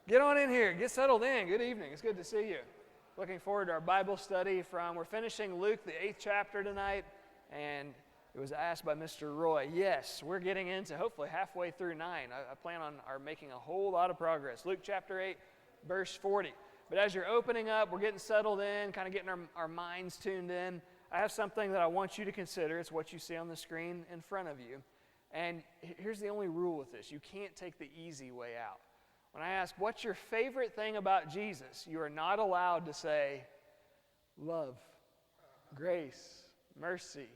Get on in here. Get settled in. Good evening. It's good to see you. Looking forward to our Bible study we're finishing Luke, the 8th chapter tonight, and it was asked by Mr. Roy. Yes, we're getting into hopefully halfway through 9. I plan on making a whole lot of progress. Luke chapter 8, verse 40. But as you're opening up, we're getting settled in, kind of getting our minds tuned in. I have something that I want you to consider. It's what you see on the screen in front of you. And here's the only rule with this. You can't take the easy way out. When I ask, what's your favorite thing about Jesus? You are not allowed to say, love, grace, mercy,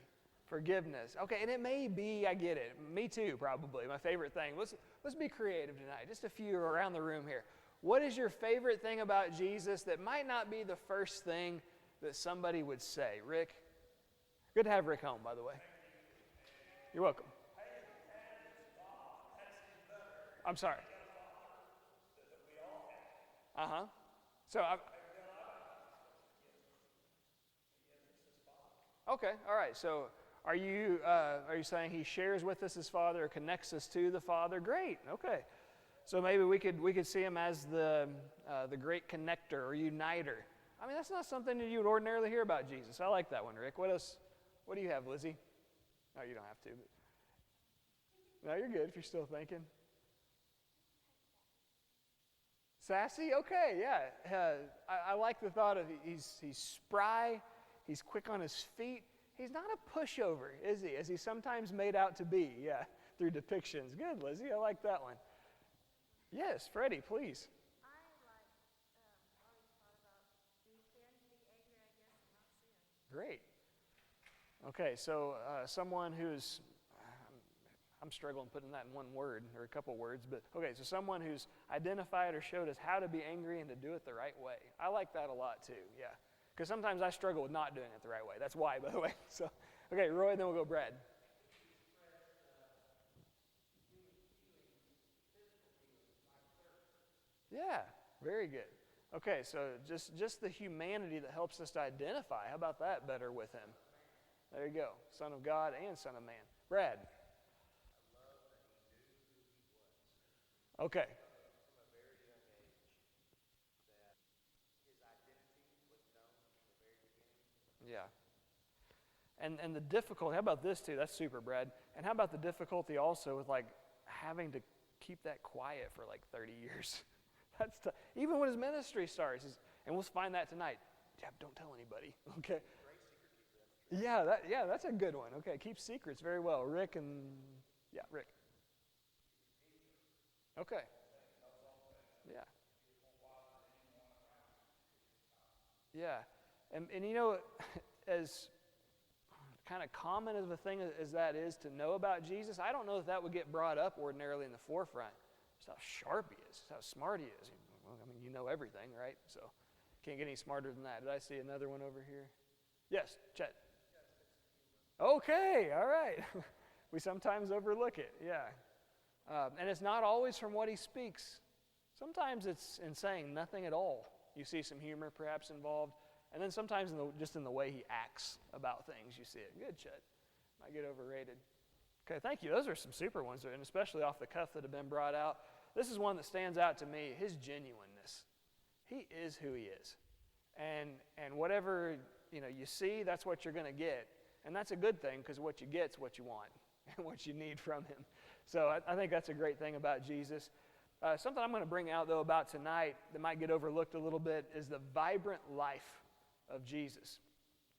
forgiveness. Okay, and it may be, I get it. Me too, probably, my favorite thing. Let's be creative tonight. Just a few around the room here. What is your favorite thing about Jesus that might not be the first thing that somebody would say? Rick? Good to have Rick home, by the way. You're welcome. I'm sorry. Uh-huh. So, okay, all right. So, are you saying he shares with us his Father or connects us to the Father? Great. Okay. So maybe we could see him as the great connector or uniter. I mean, that's not something that you would ordinarily hear about Jesus. I like that one, Rick. What else? What do you have, Lizzie? No, you don't have to. But... No, you're good if you're still thinking. Sassy? Okay, yeah. I like the thought of he's spry, he's quick on his feet. He's not a pushover, is he? As he's sometimes made out to be, yeah, through depictions. Good, Lizzie, I like that one. Yes, Freddie, please. I always thought about be thin, be angry, I guess, and not sin. Great. Okay, so someone who's... I'm struggling putting that in one word or a couple words, but okay, so someone who's identified or showed us how to be angry and to do it the right way. I like that a lot too, yeah. Because sometimes I struggle with not doing it the right way. That's why, by the way. So, okay, Roy, then we'll go Brad. Yeah, very good. Okay, so just the humanity that helps us to identify. How about that better with him? There you go, Son of God and Son of Man. Brad. Okay. From a very young age, that his identity was known from the very beginning. Yeah. And the difficulty, how about this too? That's super, Brad. And how about the difficulty also with like having to keep that quiet for like 30 years? That's tough. Even when his ministry starts, and we'll find that tonight. Yeah, don't tell anybody, okay? Great secret keeper. Yeah, that's a good one. Okay, keep secrets very well. Rick. Okay. Yeah. Yeah. And you know, as kind of common of a thing as that is to know about Jesus, I don't know if that would get brought up ordinarily in the forefront. Just how sharp he is, just how smart he is. Well, I mean, you know everything, right? So can't get any smarter than that. Did I see another one over here? Yes, Chet. Okay, all right. We sometimes overlook it, yeah. And it's not always from what he speaks. Sometimes it's in saying nothing at all. You see some humor perhaps involved. And then sometimes just in the way he acts about things, you see it. Good, Chet. Might get overrated. Okay, thank you. Those are some super ones, and especially off the cuff that have been brought out. This is one that stands out to me, his genuineness. He is who he is. And whatever you see, that's what you're going to get. And that's a good thing, because what you get is what you want and what you need from him. So I think that's a great thing about Jesus. Something I'm going to bring out, though, about tonight that might get overlooked a little bit is the vibrant life of Jesus.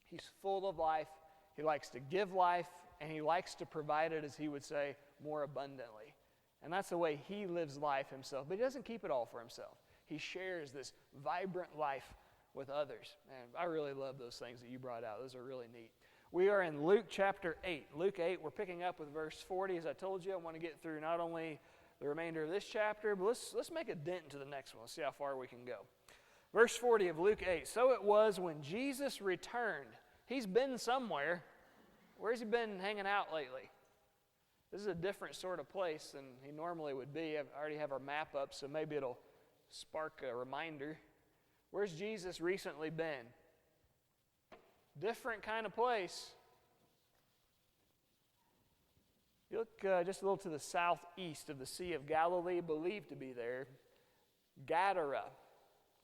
He's full of life. He likes to give life, and he likes to provide it, as he would say, more abundantly. And that's the way he lives life himself. But he doesn't keep it all for himself. He shares this vibrant life with others. And I really love those things that you brought out. Those are really neat. We are in Luke chapter 8. Luke 8, we're picking up with verse 40. As I told you, I want to get through not only the remainder of this chapter, but let's make a dent into the next one. Let's see how far we can go. Verse 40 of Luke 8. So it was when Jesus returned. He's been somewhere. Where's he been hanging out lately? This is a different sort of place than he normally would be. I already have our map up, so maybe it'll spark a reminder. Where's Jesus recently been? Different kind of place. You look just a little to the southeast of the Sea of Galilee, believed to be there. Gadara.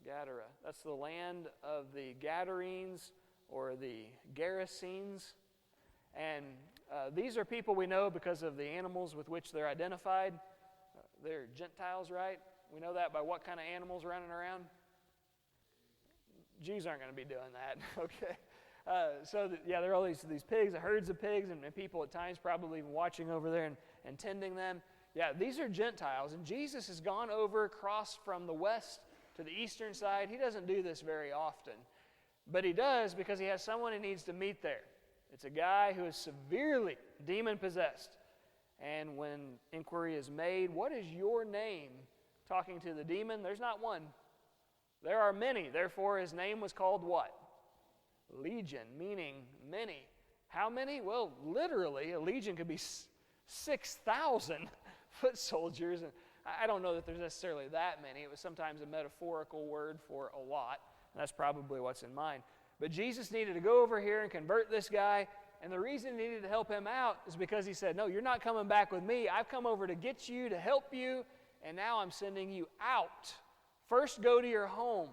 Gadara. That's the land of the Gadarenes or the Gerasenes. And these are people we know because of the animals with which they're identified. They're Gentiles, right? We know that by what kind of animals running around? Jews aren't going to be doing that, okay? There are all these pigs, herds of pigs, and people at times probably even watching over there and tending them. Yeah, these are Gentiles, and Jesus has gone over, across from the west to the eastern side. He doesn't do this very often, but he does because he has someone he needs to meet there. It's a guy who is severely demon-possessed, and when inquiry is made, what is your name? Talking to the demon, there's not one. There are many. Therefore, his name was called what? Legion, meaning many. How many? Well, literally, a legion could be 6,000 foot soldiers. And I don't know that there's necessarily that many. It was sometimes a metaphorical word for a lot. And that's probably what's in mind. But Jesus needed to go over here and convert this guy. And the reason he needed to help him out is because he said, no, you're not coming back with me. I've come over to get you, to help you. And now I'm sending you out. First, go to your home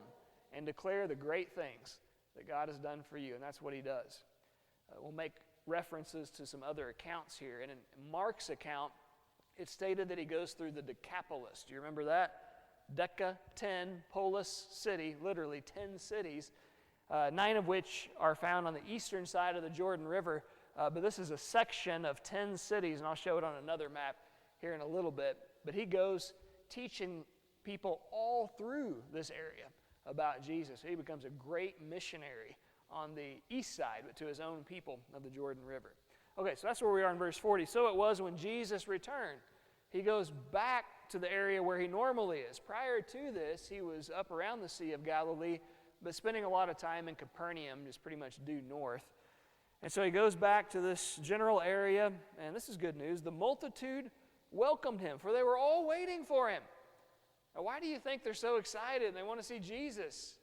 and declare the great things that God has done for you. And that's what he does. We'll make references to some other accounts here. And in Mark's account, it's stated that he goes through the Decapolis. Do you remember that? Deca, 10, polis, city, literally 10 cities, 9 of which are found on the eastern side of the Jordan River. But this is a section of 10 cities, and I'll show it on another map here in a little bit. But he goes teaching people all through this area about Jesus. He becomes a great missionary on the east side, but to his own people of the Jordan River. Okay, so that's where we are in verse 40. So it was when Jesus returned. He goes back to the area where he normally is. Prior to this, he was up around the Sea of Galilee, but spending a lot of time in Capernaum, just pretty much due north. And so he goes back to this general area, and this is good news. The multitude welcomed him, for they were all waiting for him. Now, why do you think they're so excited and they want to see Jesus?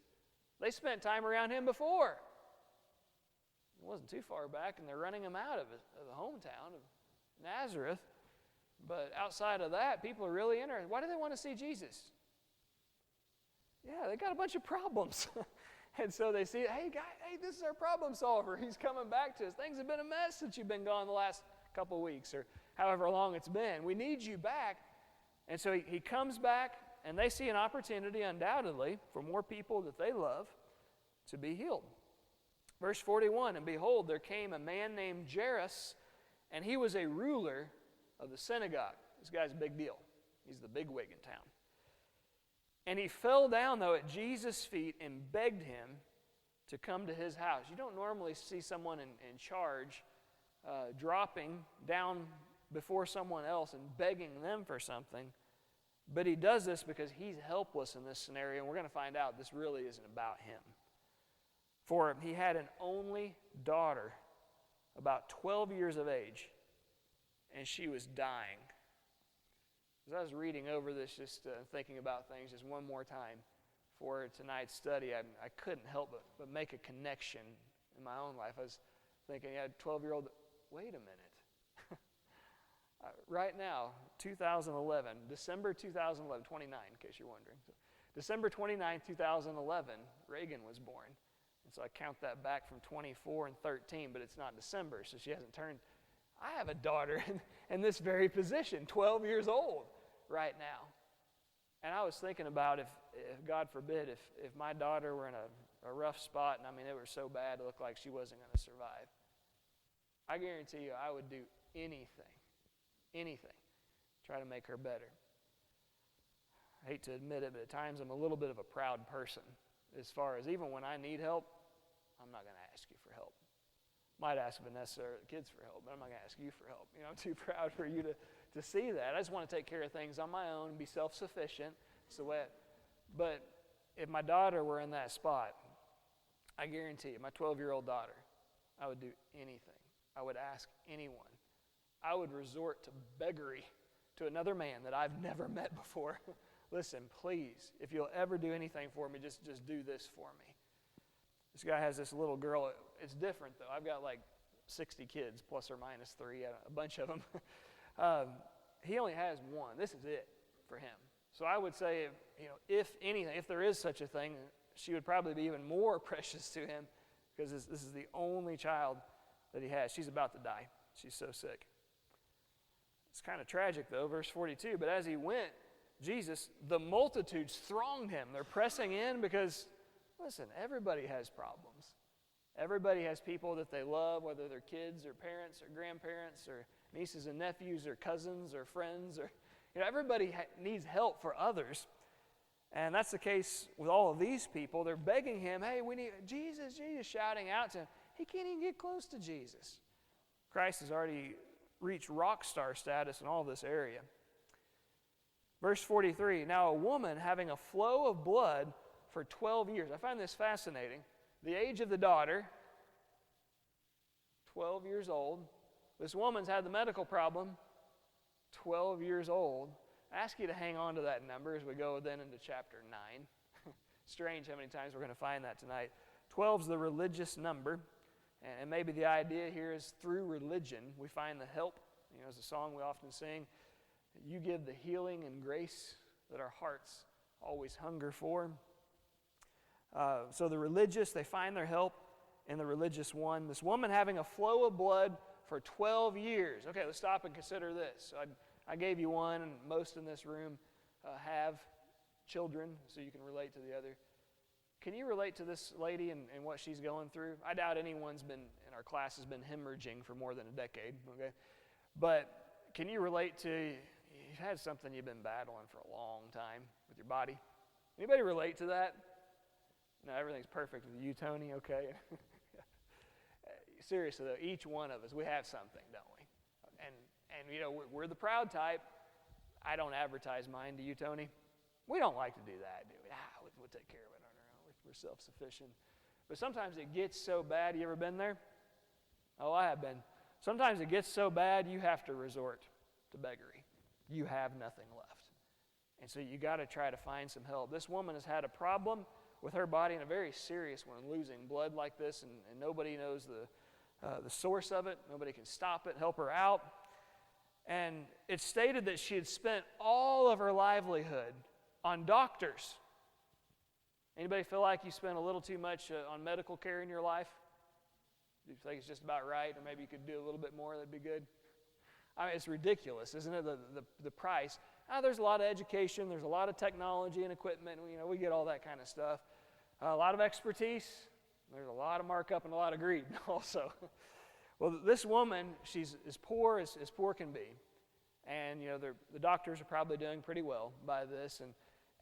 They spent time around him before. It wasn't too far back, and they're running him out of the hometown of Nazareth. But outside of that, people are really interested. Why do they want to see Jesus? Yeah, they got a bunch of problems. And so they see, hey, this is our problem solver. He's coming back to us. Things have been a mess since you've been gone the last couple of weeks or however long it's been. We need you back. And so he comes back, and they see an opportunity, undoubtedly, for more people that they love to be healed. Verse 41, and behold, there came a man named Jairus, and he was a ruler of the synagogue. This guy's a big deal. He's the bigwig in town. And he fell down, though, at Jesus' feet and begged him to come to his house. You don't normally see someone in charge dropping down before someone else and begging them for something. But he does this because he's helpless in this scenario, and we're going to find out this really isn't about him. For he had an only daughter, about 12 years of age, and she was dying. As I was reading over this, just thinking about things just one more time for tonight's study, I couldn't help but make a connection in my own life. I was thinking, yeah, 12-year-old, wait a minute. Right now, 2011, December 2011, 29 in case you're wondering. So, December 29, 2011, Reagan was born. And so I count that back from 24 and 13, but it's not December, so she hasn't turned. I have a daughter in this very position, 12 years old right now. And I was thinking about if God forbid, if my daughter were in a rough spot, and I mean, it was so bad it looked like she wasn't going to survive. I guarantee you I would do anything, try to make her better. I hate to admit it, but at times I'm a little bit of a proud person as far as even when I need help, I'm not going to ask you for help. Might ask Vanessa or the kids for help, but I'm not going to ask you for help. You know, I'm too proud for you to see that. I just want to take care of things on my own, be self-sufficient. But if my daughter were in that spot, I guarantee you, my 12-year-old daughter, I would do anything. I would ask anyone. I would resort to beggary to another man that I've never met before. Listen, please, if you'll ever do anything for me, just do this for me. This guy has this little girl. It's different, though. I've got like 60 kids, plus or minus 3, a bunch of them. He only has one. This is it for him. So I would say, if anything, if there is such a thing, she would probably be even more precious to him because this is the only child that he has. She's about to die. She's so sick. It's kind of tragic, though, verse 42. But as he went, Jesus, the multitudes thronged him. They're pressing in because, listen, everybody has problems. Everybody has people that they love, whether they're kids or parents or grandparents or nieces and nephews or cousins or friends. Or everybody needs help for others. And that's the case with all of these people. They're begging him, hey, we need Jesus, Jesus, shouting out to him. He can't even get close to Jesus. Christ has already reached rock star status in all this area. Verse 43, now a woman having a flow of blood for 12 years. I find this fascinating. The age of the daughter, 12 years old. This woman's had the medical problem, 12 years old. I ask you to hang on to that number as we go then into chapter 9. Strange how many times we're going to find that tonight. 12 is the religious number. And maybe the idea here is through religion we find the help. As a song we often sing, you give the healing and grace that our hearts always hunger for. So the religious, they find their help in the religious one. This woman having a flow of blood for 12 years. Okay, let's stop and consider this. So I gave you one, and most in this room have children, so you can relate to the other. Can you relate to this lady and what she's going through? I doubt anyone's been in our class has been hemorrhaging for more than a decade, okay? But can you relate to, you've had something you've been battling for a long time with your body? Anybody relate to that? No, everything's perfect with you, Tony, okay? Seriously, though, each one of us, we have something, don't we? And we're the proud type. I don't advertise mine to you, Tony. We don't like to do that, do we? We'll take care of it on our own. We're self-sufficient. But sometimes it gets so bad. You ever been there? Oh, I have been. Sometimes it gets so bad you have to resort to beggary. You have nothing left. And so you got to try to find some help. This woman has had a problem with her body, and a very serious one, losing blood like this, and nobody knows the source of it. Nobody can stop it, help her out. And it's stated that she had spent all of her livelihood on doctors. Anybody feel like you spent a little too much on medical care in your life? Do you think it's just about right, or maybe you could do a little bit more? That'd be good. I mean, it's ridiculous, isn't it? The price. There's a lot of education. There's a lot of technology and equipment. We get all that kind of stuff. A lot of expertise. There's a lot of markup and a lot of greed also. Well, this woman, she's as poor as poor can be. And, the doctors are probably doing pretty well by this.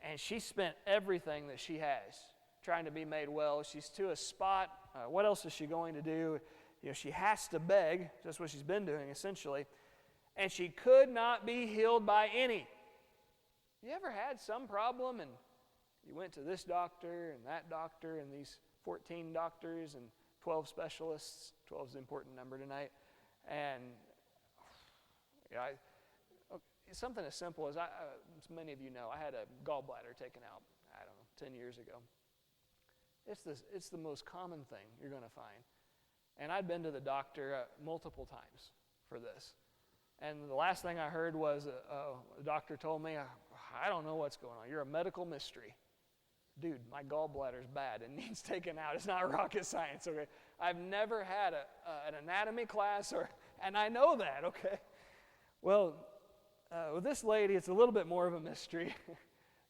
And she spent everything that she has trying to be made well. She's to a spot. What else is she going to do? She has to beg. That's what she's been doing, essentially. And she could not be healed by any. You ever had some problem and you went to this doctor and that doctor and these 14 doctors and 12 specialists? 12 is the important number tonight. And something as simple as, as many of you know, I had a gallbladder taken out, 10 years ago. It's the most common thing you're going to find. And I'd been to the doctor multiple times for this. And the last thing I heard was the doctor told me, I don't know what's going on. You're a medical mystery. Dude, my gallbladder's bad. It needs taken out. It's not rocket science, okay? I've never had an anatomy class, and I know that, okay? Well, with this lady, it's a little bit more of a mystery.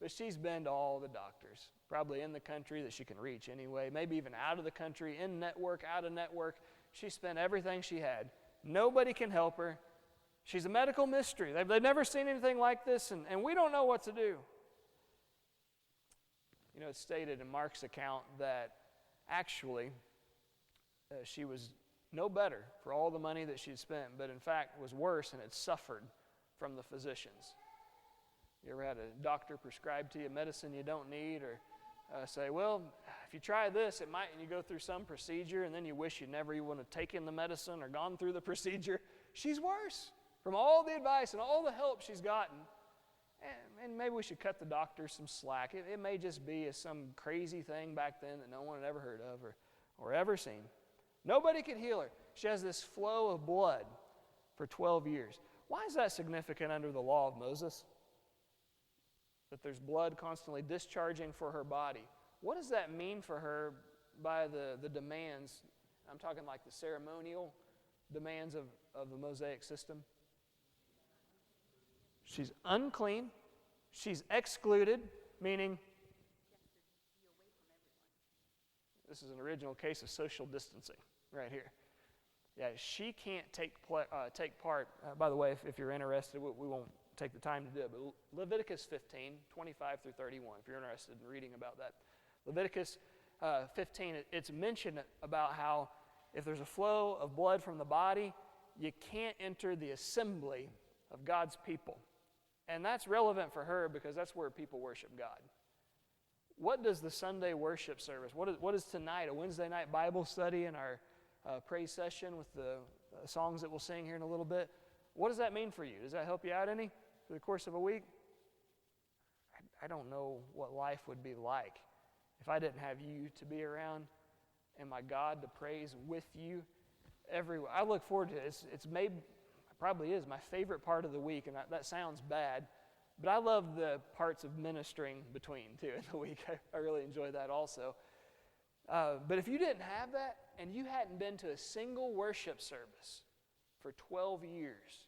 But she's been to all the doctors, probably in the country that she can reach anyway, maybe even out of the country, in network, out of network. She spent everything she had. Nobody can help her. She's a medical mystery. They've never seen anything like this, and we don't know what to do. It's stated in Mark's account that actually she was no better for all the money that she'd spent, but in fact was worse and had suffered from the physicians. You ever had a doctor prescribe to you medicine you don't need, or say, well, if you try this, it might, and you go through some procedure, and then you wish you never even would have taken the medicine or gone through the procedure? She's worse from all the advice and all the help she's gotten. And maybe we should cut the doctor some slack. It may just be some crazy thing back then that no one had ever heard of or ever seen. Nobody could heal her. She has this flow of blood for 12 years. Why is that significant under the law of Moses? that there's blood constantly discharging for her body. What does that mean for her by the demands? I'm talking like the ceremonial demands of the Mosaic system. She's unclean. She's excluded, meaning this is an original case of social distancing right here. Yeah, she can't take part. By the way, if you're interested, we won't take the time to do it, but Leviticus 15, 25 through 31, if you're interested in reading about that. Leviticus 15, it's mentioned about how if there's a flow of blood from the body, you can't enter the assembly of God's people. And that's relevant for her because that's where people worship God. What does the Sunday worship service, what is tonight, a Wednesday night Bible study and our praise session with the songs that we'll sing here in a little bit, what does that mean for you? Does that help you out any through the course of a week? I don't know what life would be like if I didn't have you to be around and my God to praise with you everywhere. I look forward to it. It probably is my favorite part of the week, and that sounds bad, but I love the parts of ministering between too in the week. I really enjoy that also. But if you didn't have that and you hadn't been to a single worship service for 12 years,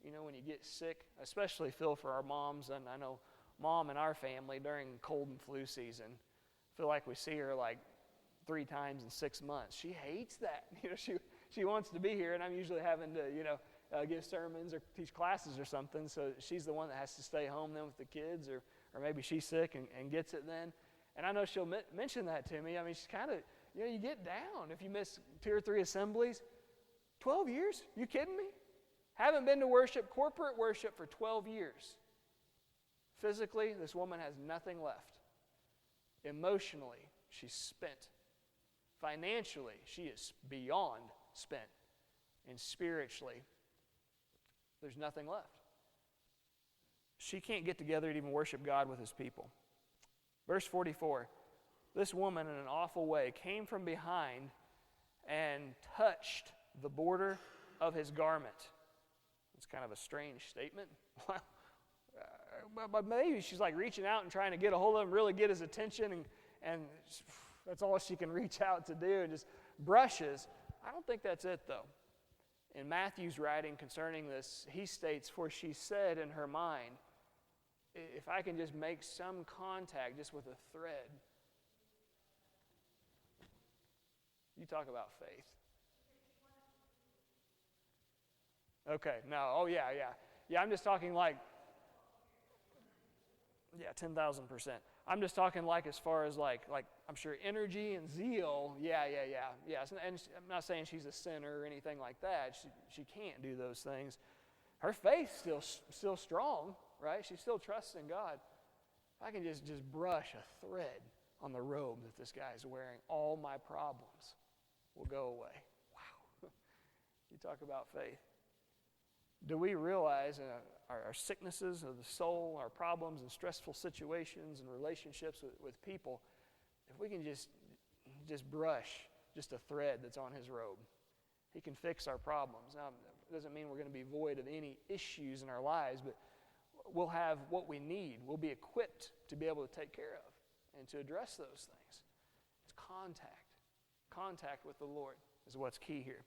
you know, when you get sick, especially Phil for our moms, and I know Mom in our family during cold and flu season, feel like we see her like 3 times in 6 months. She hates that. You know, she wants to be here, and I'm usually having to, give sermons or teach classes or something, so she's the one that has to stay home then with the kids, or maybe she's sick and gets it then. And I know she'll mention that to me. I mean, she's kind of, you get down if you miss 2 or 3 assemblies. 12 years? You kidding me? Haven't been to corporate worship for 12 years. Physically, this woman has nothing left. Emotionally, she's spent. Financially, she is beyond spent. And spiritually, there's nothing left. She can't get together to even worship God with his people. Verse 44, this woman in an awful way came from behind and touched the border of his garment. It's kind of a strange statement. But maybe she's like reaching out and trying to get a hold of him, really get his attention, and that's all she can reach out to do, and just brushes. I don't think that's it, though. In Matthew's writing concerning this, he states, for she said in her mind, if I can just make some contact just with a thread. You talk about faith. Okay, no, oh yeah. Yeah, I'm just talking like, 10,000%. I'm just talking like as far as like I'm sure energy and zeal, yeah. And I'm not saying she's a sinner or anything like that. She can't do those things. Her faith's still strong, right? She still trusts in God. If I can just brush a thread on the robe that this guy's wearing, all my problems will go away. Wow. You talk about faith. Do we realize our sicknesses of the soul, our problems and stressful situations and relationships with people, if we can just brush just a thread that's on his robe, he can fix our problems. Now, it doesn't mean we're going to be void of any issues in our lives, but we'll have what we need. We'll be equipped to be able to take care of and to address those things. It's contact. Contact with the Lord is what's key here.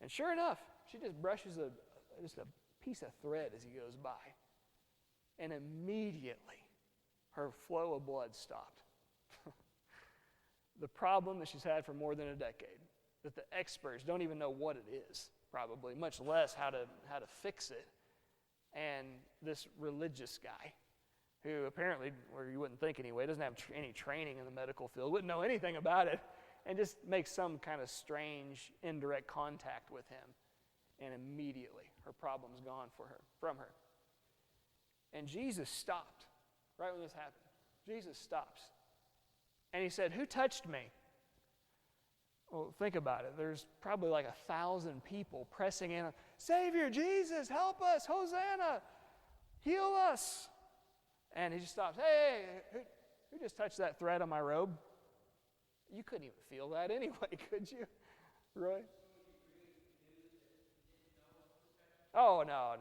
And sure enough, she just brushes just a piece of thread as he goes by. And immediately, her flow of blood stopped. The problem that she's had for more than a decade, that the experts don't even know what it is, probably, much less how to fix it. And this religious guy, who apparently, or you wouldn't think anyway, doesn't have any training in the medical field, wouldn't know anything about it, and just makes some kind of strange, indirect contact with him. And immediately, her problem's gone from her. And Jesus stopped right when this happened. Jesus stops. And he said, who touched me? Well, think about it. There's probably like 1,000 people pressing in. Savior, Jesus, help us. Hosanna. Heal us. And he just stops. Hey, who just touched that thread on my robe? You couldn't even feel that anyway, could you, Roy? Oh, no.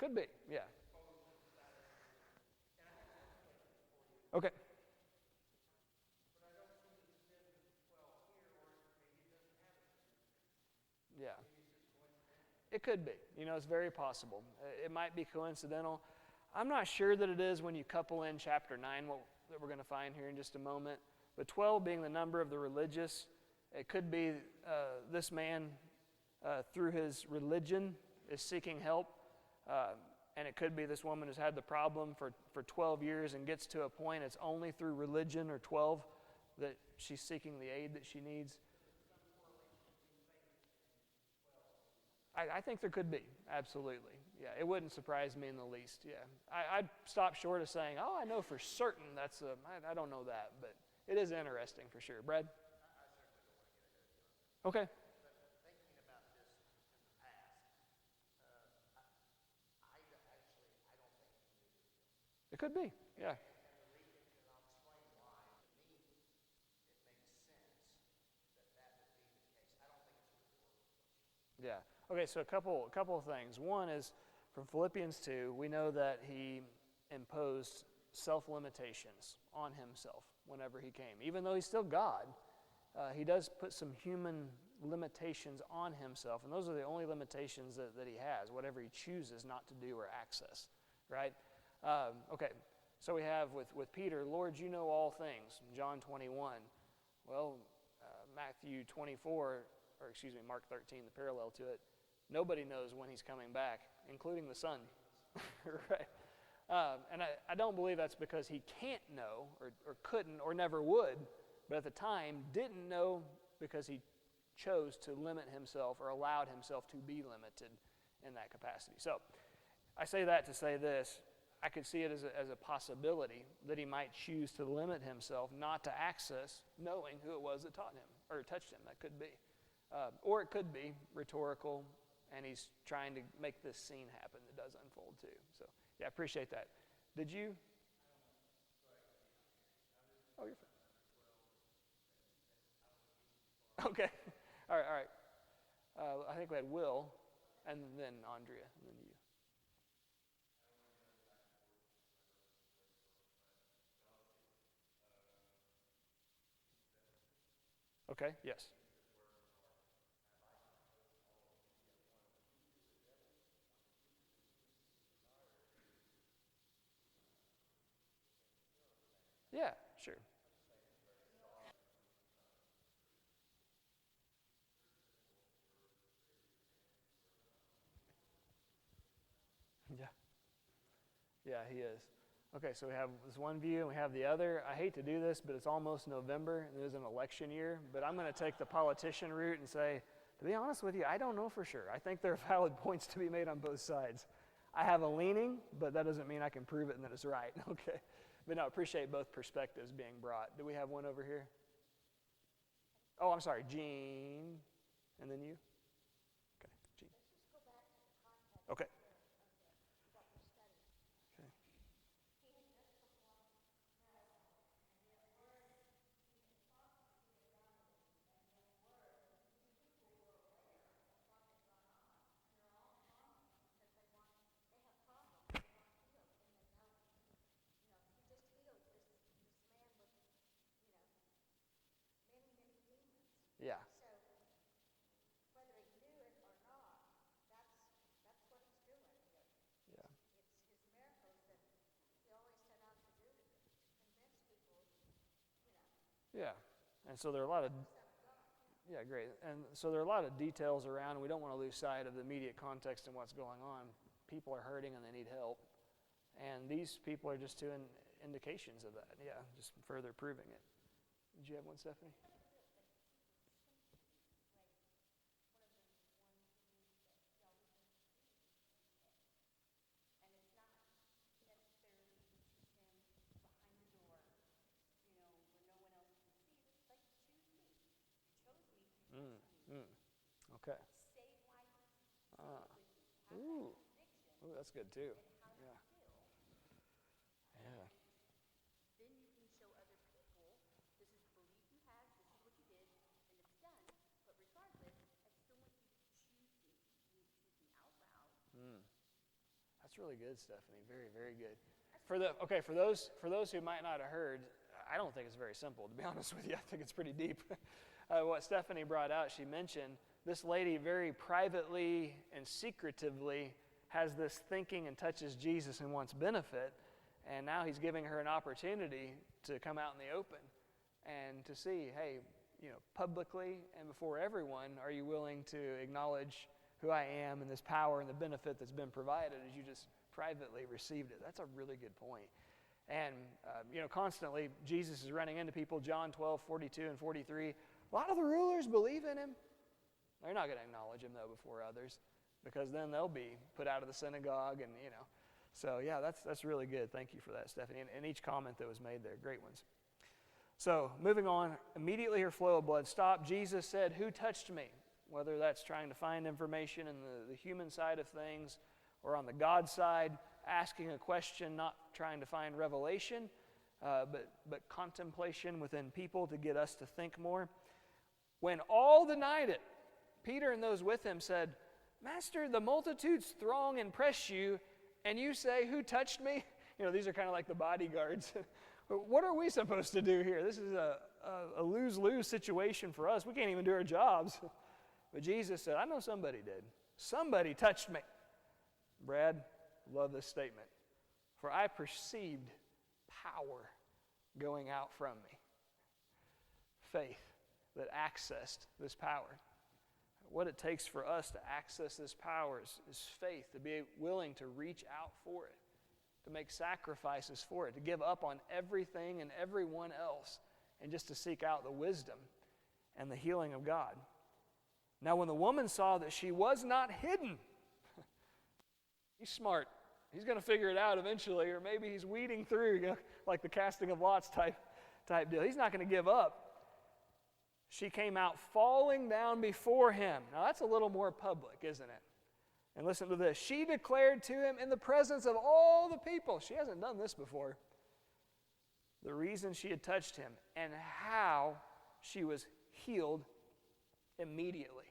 Could be, yeah. Okay. Yeah. It could be. It's very possible. It might be coincidental. I'm not sure that it is when you couple in chapter 9, that we're going to find here in just a moment. But 12 being the number of the religious, it could be this man, through his religion, is seeking help. And it could be this woman has had the problem for 12 years and gets to a point it's only through religion or 12 that she's seeking the aid that she needs. I think there could be, absolutely. Yeah, it wouldn't surprise me in the least, yeah. I'd stop short of saying, I know for certain I don't know that, but it is interesting for sure. Brad? Okay. Thinking about this in the past, I don't think he knew this. It could be, yeah. And I'll explain why. To me, it makes sense that would be the case. I don't think it's a rhetorical question. Yeah. Okay, so a couple of things. One is from Philippians 2, we know that he imposed self-limitations on himself whenever he came. Even though he's still God, he does put some human limitations on himself, and those are the only limitations that he has, whatever he chooses not to do or access, right? Okay, so we have with Peter, Lord, you know all things, John 21. Well, Matthew 24, Mark 13, the parallel to it, nobody knows when he's coming back, including the Son, right? And I don't believe that's because he can't know or couldn't or never would, but at the time didn't know because he chose to limit himself or allowed himself to be limited in that capacity. So I say that to say this. I could see it as a possibility that he might choose to limit himself not to access knowing who it was that taught him or touched him. That could be. Or it could be rhetorical, and he's trying to make this scene happen that does unfold too. So, yeah, I appreciate that. Did you? Oh, you're fine. Okay. All right. I think we had Will, and then Andrea, and then you. Okay, yes. Yeah, sure. Yeah. Yeah, he is. Okay, so we have this one view and we have the other. I hate to do this, but it's almost November and it is an election year. But I'm going to take the politician route and say, to be honest with you, I don't know for sure. I think there are valid points to be made on both sides. I have a leaning, but that doesn't mean I can prove it and that it's right. Okay. But no, I appreciate both perspectives being brought. Do we have one over here? Oh, I'm sorry, Jean. And then you? Okay, Jean. Okay. Yeah. So whether he knew it or not, that's what he's doing here. Yeah. It's his miracles that he always set out to do to convince people, Yeah. And so there are a lot of Yeah, great. And so there are a lot of details around, and we don't want to lose sight of the immediate context and what's going on. People are hurting and they need help. And these people are just two indications of that. Yeah, just further proving it. Did you have one, Stephanie? and it's not necessarily him behind the door, where no one else can see. It's like, choose me. You chose me. Okay. Say why he's Ah. with you. Have Ooh. that conviction Ooh, that's good too. and how Yeah. you feel. Yeah. Then you can show other people, this is the belief you have, this is what you did, and it's done. But regardless, I still want you to choose me. You choose me out loud. That's really good, Stephanie. Very, very good. For those who might not have heard, I don't think it's very simple, to be honest with you. I think it's pretty deep. What Stephanie brought out, she mentioned, this lady very privately and secretively has this thinking and touches Jesus and wants benefit, and now he's giving her an opportunity to come out in the open and to see, hey, publicly and before everyone, are you willing to acknowledge who I am and this power and the benefit that's been provided as you just privately received it? That's a really good point. And, constantly Jesus is running into people, John 12, 42 and 43. A lot of the rulers believe in him. They're not going to acknowledge him, though, before others, because then they'll be put out of the synagogue and, So, yeah, that's really good. Thank you for that, Stephanie. And each comment that was made there, great ones. So, moving on, immediately her flow of blood stopped. Jesus said, "Who touched me?" Whether that's trying to find information in the human side of things or on the God side, asking a question, not trying to find revelation, but contemplation within people to get us to think more. When all denied it, Peter and those with him said, "Master, the multitudes throng and press you, and you say, 'Who touched me?'" These are kind of like the bodyguards. What are we supposed to do here? This is a lose-lose situation for us. We can't even do our jobs. But Jesus said, "I know somebody did. Somebody touched me." Brad, love this statement. "For I perceived power going out from me." Faith that accessed this power. What it takes for us to access this power is faith, to be willing to reach out for it, to make sacrifices for it, to give up on everything and everyone else, and just to seek out the wisdom and the healing of God. Now, when the woman saw that she was not hidden, he's smart. He's going to figure it out eventually, or maybe he's weeding through, like the casting of lots type deal. He's not going to give up. She came out falling down before him. Now, that's a little more public, isn't it? And listen to this. She declared to him in the presence of all the people, she hasn't done this before, the reason she had touched him and how she was healed immediately.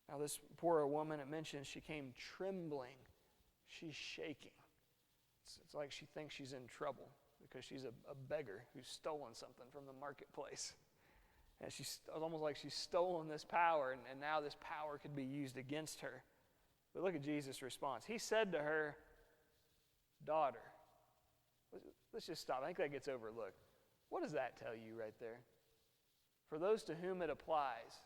Now, this poor woman, it mentions she came trembling. She's shaking. It's like she thinks she's in trouble because she's a beggar who's stolen something from the marketplace. And it's almost like she's stolen this power, and now this power could be used against her. But look at Jesus' response. He said to her, "Daughter." Let's just stop. I think that gets overlooked. What does that tell you right there? For those to whom it applies,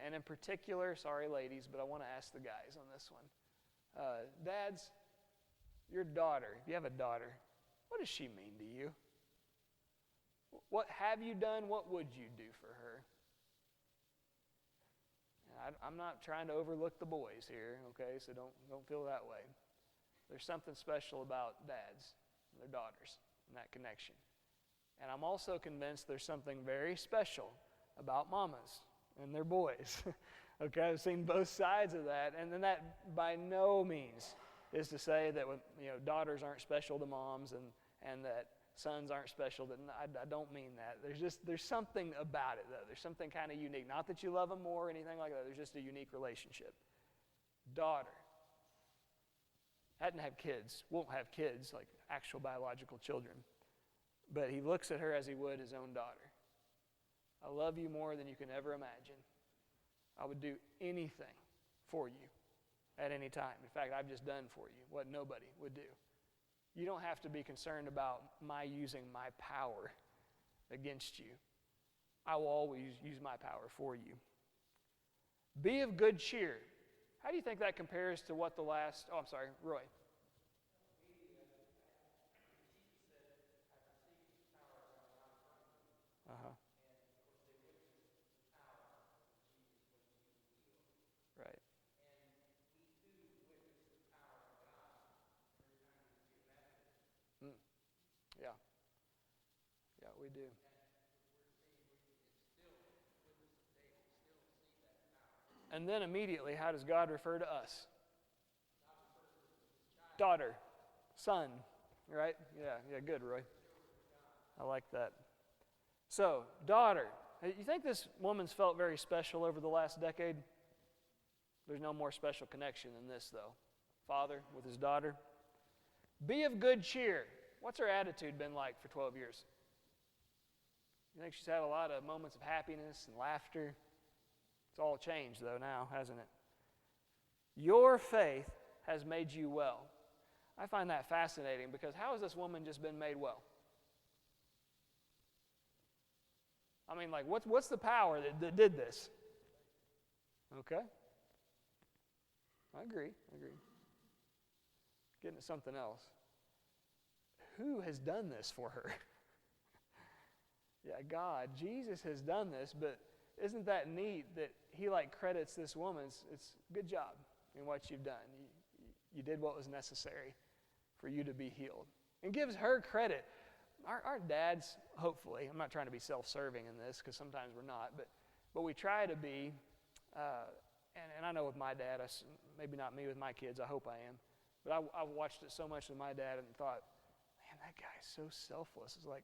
and in particular, sorry ladies, but I want to ask the guys on this one. Dads, your daughter, if you have a daughter, what does she mean to you? What have you done? What would you do for her? I'm not trying to overlook the boys here, okay? So don't feel that way. There's something special about dads and their daughters and that connection. And I'm also convinced there's something very special about mamas and their boys. Okay, I've seen both sides of that, and then that by no means is to say that daughters aren't special to moms and that sons aren't special. I don't mean that. There's something about it, though. There's something kind of unique. Not that you love them more or anything like that. There's just a unique relationship. Daughter. Hadn't have kids. Won't have kids, like actual biological children. But he looks at her as he would his own daughter. I love you more than you can ever imagine. I would do anything for you at any time. In fact, I've just done for you what nobody would do. You don't have to be concerned about my using my power against you. I will always use my power for you. Be of good cheer. How do you think that compares to what Roy. Uh-huh. Right. Yeah. Yeah, we do. And then immediately, how does God refer to us? Daughter, son, right? Yeah, good, Roy. I like that. So, daughter. You think this woman's felt very special over the last decade? There's no more special connection than this, though. father with his daughter. Be of good cheer. What's her attitude been like for 12 years? You think she's had a lot of moments of happiness and laughter? It's all changed, though, now, hasn't it? Your faith has made you well. I find that fascinating because how has this woman just been made well? I mean, like, what's the power that did this? Okay. I agree. Getting to something else. Who has done this for her? Yeah, God. Jesus has done this, but isn't that neat that he credits this woman? It's good job in what you've done. You did what was necessary for you to be healed. And gives her credit. Aren't dads, hopefully, I'm not trying to be self-serving in this because sometimes we're not, but we try to be, and I know with my dad, maybe not me with my kids, I hope I am, but I've watched it so much with my dad and thought, man, that guy's so selfless. It's like,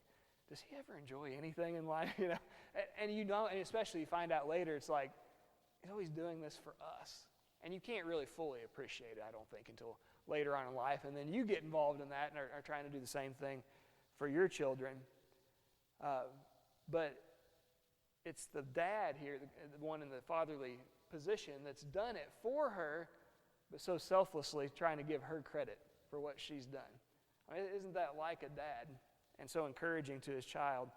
does he ever enjoy anything in life? And especially you find out later, it's like, he's always doing this for us. And you can't really fully appreciate it, I don't think, until later on in life. And then you get involved in that and are trying to do the same thing for your children. But it's the dad here, the one in the fatherly position, that's done it for her, but so selflessly trying to give her credit for what she's done. I mean, isn't that like a dad? And so encouraging to his child.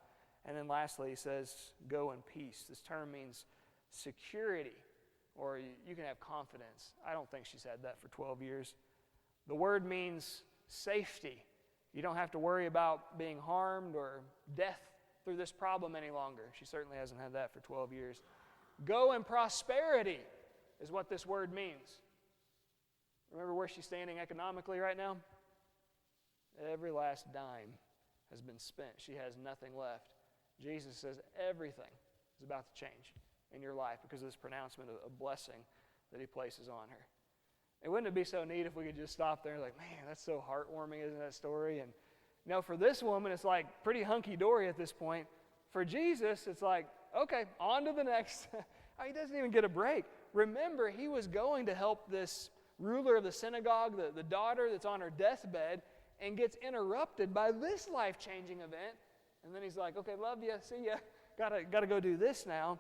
And then lastly, he says, go in peace. This term means security, or you can have confidence. I don't think she's had that for 12 years. The word means safety. You don't have to worry about being harmed or death through this problem any longer. She certainly hasn't had that for 12 years. Go in prosperity is what this word means. Remember where she's standing economically right now? Every last dime has been spent. She has nothing left. Jesus says everything is about to change in your life because of this pronouncement of blessing that he places on her. And wouldn't it be so neat if we could just stop there and like, man, that's so heartwarming, isn't that story? And for this woman, it's like pretty hunky-dory at this point. For Jesus, it's like, okay, on to the next. He doesn't even get a break. Remember, he was going to help this ruler of the synagogue, the daughter that's on her deathbed, and gets interrupted by this life-changing event. And then he's like, okay, love you, see ya. Gotta go do this now.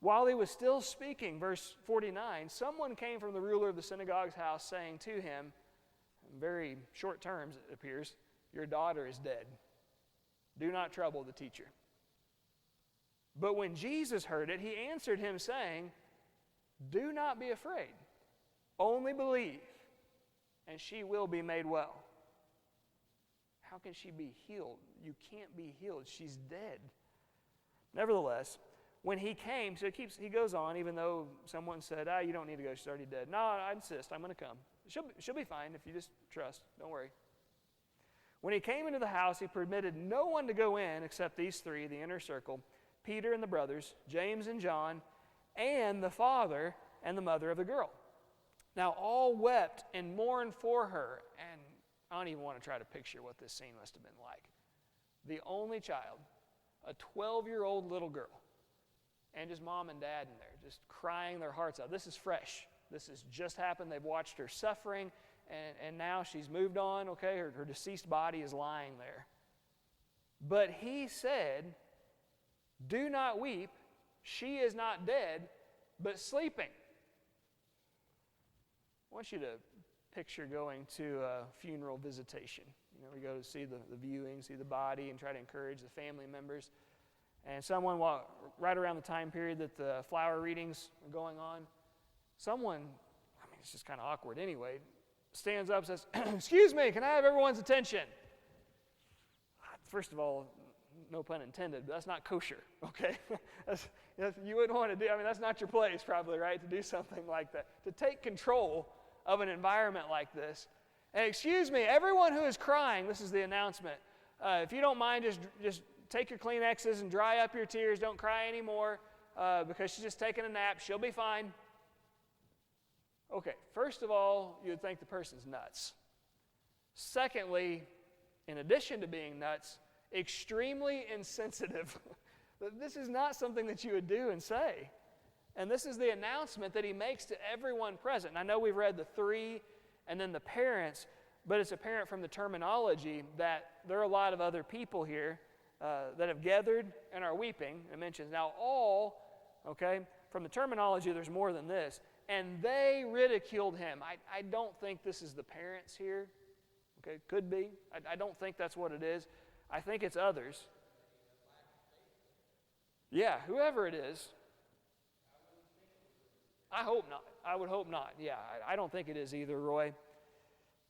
While he was still speaking, verse 49, someone came from the ruler of the synagogue's house saying to him, in very short terms it appears, your daughter is dead. Do not trouble the teacher. But when Jesus heard it, he answered him saying, do not be afraid. Only believe, and she will be made well. How can she be healed? You can't be healed. She's dead. Nevertheless, when he came, so he goes on, even though someone said, you don't need to go, she's already dead. No, I insist, I'm going to come. She'll be fine if you just trust. Don't worry. When he came into the house, he permitted no one to go in except these three, the inner circle, Peter and the brothers, James and John, and the father and the mother of the girl. Now all wept and mourned for her, and I don't even want to try to picture what this scene must have been like. The only child, a 12-year-old little girl, and just mom and dad in there, just crying their hearts out. This is fresh. This has just happened. They've watched her suffering, and now she's moved on, okay? Her deceased body is lying there. But he said, do not weep. She is not dead, but sleeping. I want you to picture going to a funeral visitation. We go to see the viewing, see the body, and try to encourage the family members. And someone, right around the time period that the flower readings are going on, someone, it's just kind of awkward anyway, stands up and says, excuse me, can I have everyone's attention? First of all, no pun intended, but that's not kosher, okay? You wouldn't want to do, that's not your place probably, right, to do something like that. To take control of an environment like this. And excuse me, everyone who is crying, this is the announcement, if you don't mind, just take your Kleenexes and dry up your tears. Don't cry anymore because she's just taking a nap. She'll be fine. Okay, first of all, you would think the person's nuts. Secondly, in addition to being nuts, extremely insensitive. This is not something that you would do and say. And this is the announcement that he makes to everyone present. And I know we've read the 3 and then the parents, but it's apparent from the terminology that there are a lot of other people here that have gathered and are weeping. It mentions now all, okay, from the terminology there's more than this, and they ridiculed him. I don't think this is the parents here, okay, could be. I don't think that's what it is. I think it's others. Yeah, whoever it is. I hope not. I would hope not. Yeah, I don't think it is either, Roy.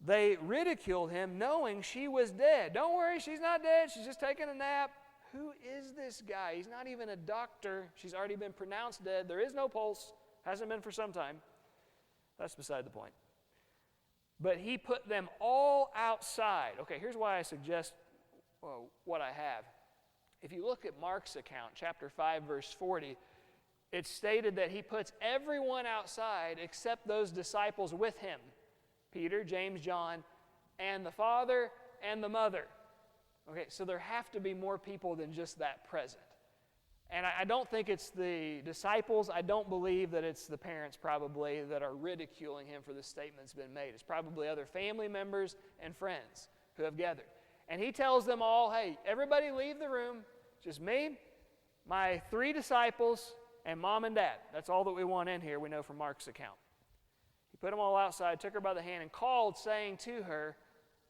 They ridiculed him knowing she was dead. Don't worry, she's not dead. She's just taking a nap. Who is this guy? He's not even a doctor. She's already been pronounced dead. There is no pulse. Hasn't been for some time. That's beside the point. But he put them all outside. Okay, here's why I suggest what I have. If you look at Mark's account, chapter 5, verse 40, it's stated that he puts everyone outside except those disciples with him. Peter, James, John, and the father and the mother. Okay, so there have to be more people than just that present. And I don't think it's the disciples. I don't believe that it's the parents probably that are ridiculing him for the statement that's been made. It's probably other family members and friends who have gathered. And he tells them all, hey, everybody leave the room. Just me, my 3 disciples, and mom and dad. That's all that we want in here, we know from Mark's account. He put them all outside, took her by the hand, and called, saying to her,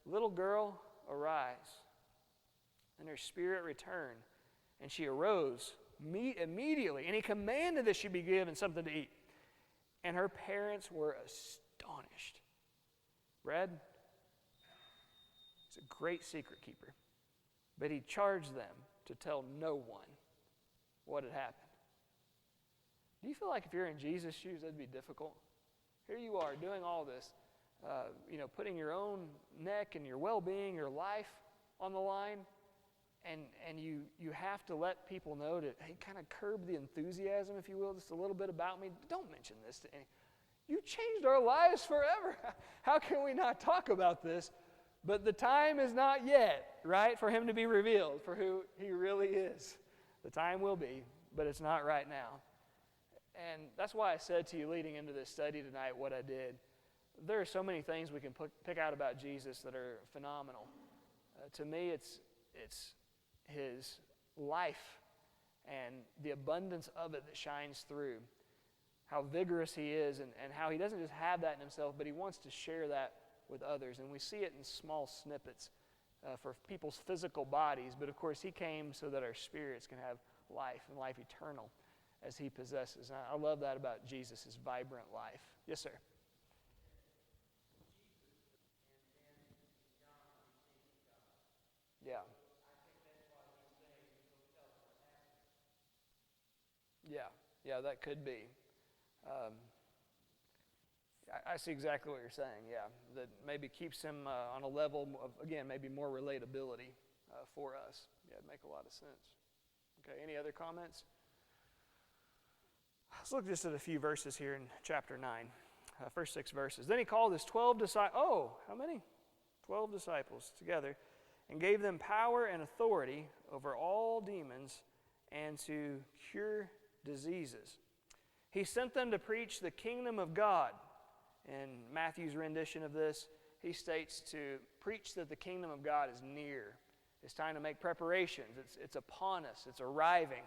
little girl, arise. And her spirit returned, and she arose immediately. And he commanded that she be given something to eat. And her parents were astonished. Brad, he's a great secret keeper. But he charged them to tell no one what had happened. Do you feel like if you're in Jesus' shoes, that'd be difficult? Here you are doing all this, putting your own neck and your well-being, your life on the line, and you have to let people know to, hey, kind of curb the enthusiasm, if you will, just a little bit about me. Don't mention this to anyone. You changed our lives forever. How can we not talk about this? But the time is not yet, right, for him to be revealed for who he really is. The time will be, but it's not right now. And that's why I said to you leading into this study tonight what I did. There are so many things we can pick out about Jesus that are phenomenal. To me, it's his life and the abundance of it that shines through. How vigorous he is and how he doesn't just have that in himself, but he wants to share that with others. And we see it in small snippets for people's physical bodies. But of course, he came so that our spirits can have life and life eternal as he possesses. And I love that about Jesus, his vibrant life. Yes, sir. Yeah. Yeah, that could be. I see exactly what you're saying, yeah. That maybe keeps him on a level of, again, maybe more relatability for us. Yeah, it'd make a lot of sense. Okay, any other comments? Let's look just at a few verses here in chapter 9, first 6 verses. Then he called his 12 disciples. Oh, how many? 12 disciples together, and gave them power and authority over all demons and to cure diseases. He sent them to preach the kingdom of God. In Matthew's rendition of this, he states to preach that the kingdom of God is near. It's time to make preparations. It's upon us. It's arriving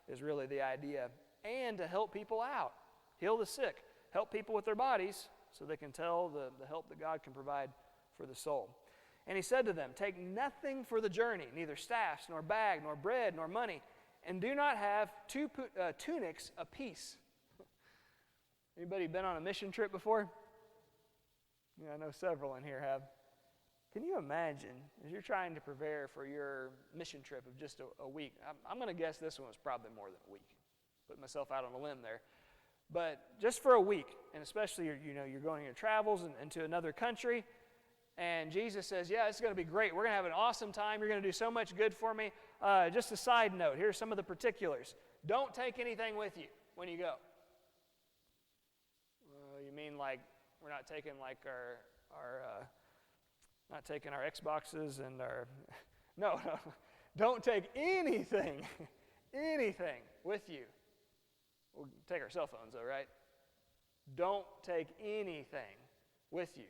is really the idea. And to help people out. Heal the sick. Help people with their bodies so they can tell the help that God can provide for the soul. And he said to them, take nothing for the journey, neither staffs, nor bag, nor bread, nor money, and do not have 2 tunics apiece. Anybody been on a mission trip before? Yeah, I know several in here have. Can you imagine, as you're trying to prepare for your mission trip of just a week, I'm going to guess this one was probably more than a week. Put myself out on a limb there. But just for a week, and especially you're going on your travels and to another country, and Jesus says, yeah, it's going to be great. We're going to have an awesome time. You're going to do so much good for me. Just a side note, here's some of the particulars. Don't take anything with you when you go. You mean like we're not taking like not taking our Xboxes and our... No, don't take anything with you. We'll take our cell phones though, right? Don't take anything with you.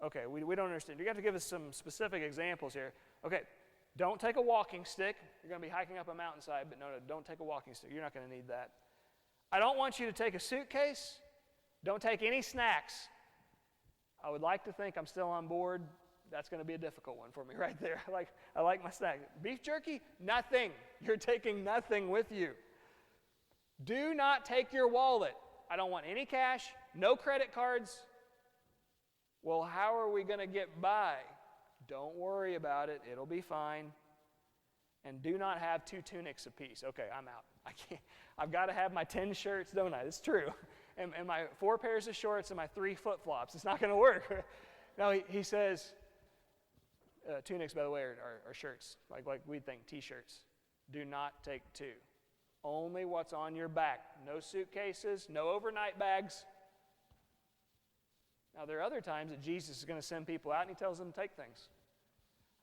Okay, we don't understand. You have to give us some specific examples here. Okay, don't take a walking stick. You're going to be hiking up a mountainside, but no, don't take a walking stick. You're not going to need that. I don't want you to take a suitcase. Don't take any snacks. I would like to think I'm still on board. That's going to be a difficult one for me right there. I like my snack. Beef jerky? Nothing. You're taking nothing with you. Do not take your wallet. I don't want any cash, no credit cards. Well, how are we going to get by? Don't worry about it. It'll be fine. And do not have 2 tunics apiece. Okay, I'm out. I can't. I've got to have my 10 shirts, don't I? It's true. And my 4 pairs of shorts and my 3 flip-flops. It's not going to work. No, he says, tunics, by the way, are shirts, like we'd think T-shirts. Do not take 2. Only what's on your back. No suitcases, no overnight bags. Now, there are other times that Jesus is going to send people out and he tells them to take things.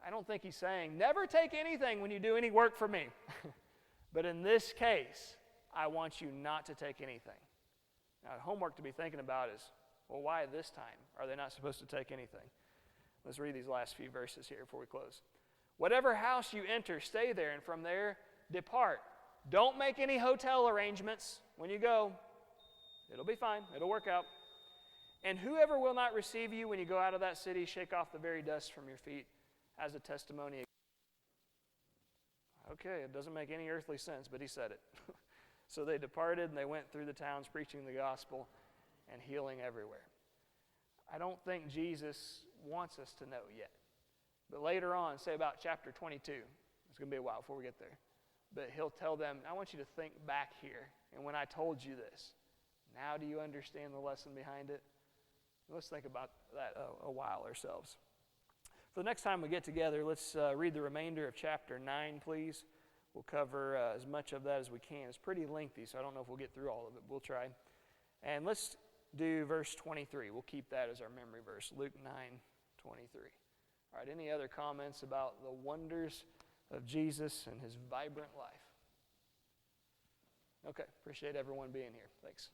I don't think he's saying, never take anything when you do any work for me. But in this case, I want you not to take anything. Now, homework to be thinking about is, well, why this time are they not supposed to take anything? Let's read these last few verses here before we close. Whatever house you enter, stay there, and from there depart. Don't make any hotel arrangements when you go. It'll be fine. It'll work out. And whoever will not receive you when you go out of that city, shake off the very dust from your feet as a testimony. Okay, it doesn't make any earthly sense, but he said it. So they departed and they went through the towns preaching the gospel and healing everywhere. I don't think Jesus wants us to know yet. But later on, say about chapter 22, it's going to be a while before we get there. But he'll tell them, I want you to think back here. And when I told you this, now do you understand the lesson behind it? Let's think about that a while ourselves. For the next time we get together, let's read the remainder of chapter 9, please. We'll cover as much of that as we can. It's pretty lengthy, so I don't know if we'll get through all of it. We'll try. And let's do verse 23. We'll keep that as our memory verse, Luke 9:23. All right, any other comments about the wonders of Jesus and his vibrant life? Okay, appreciate everyone being here. Thanks.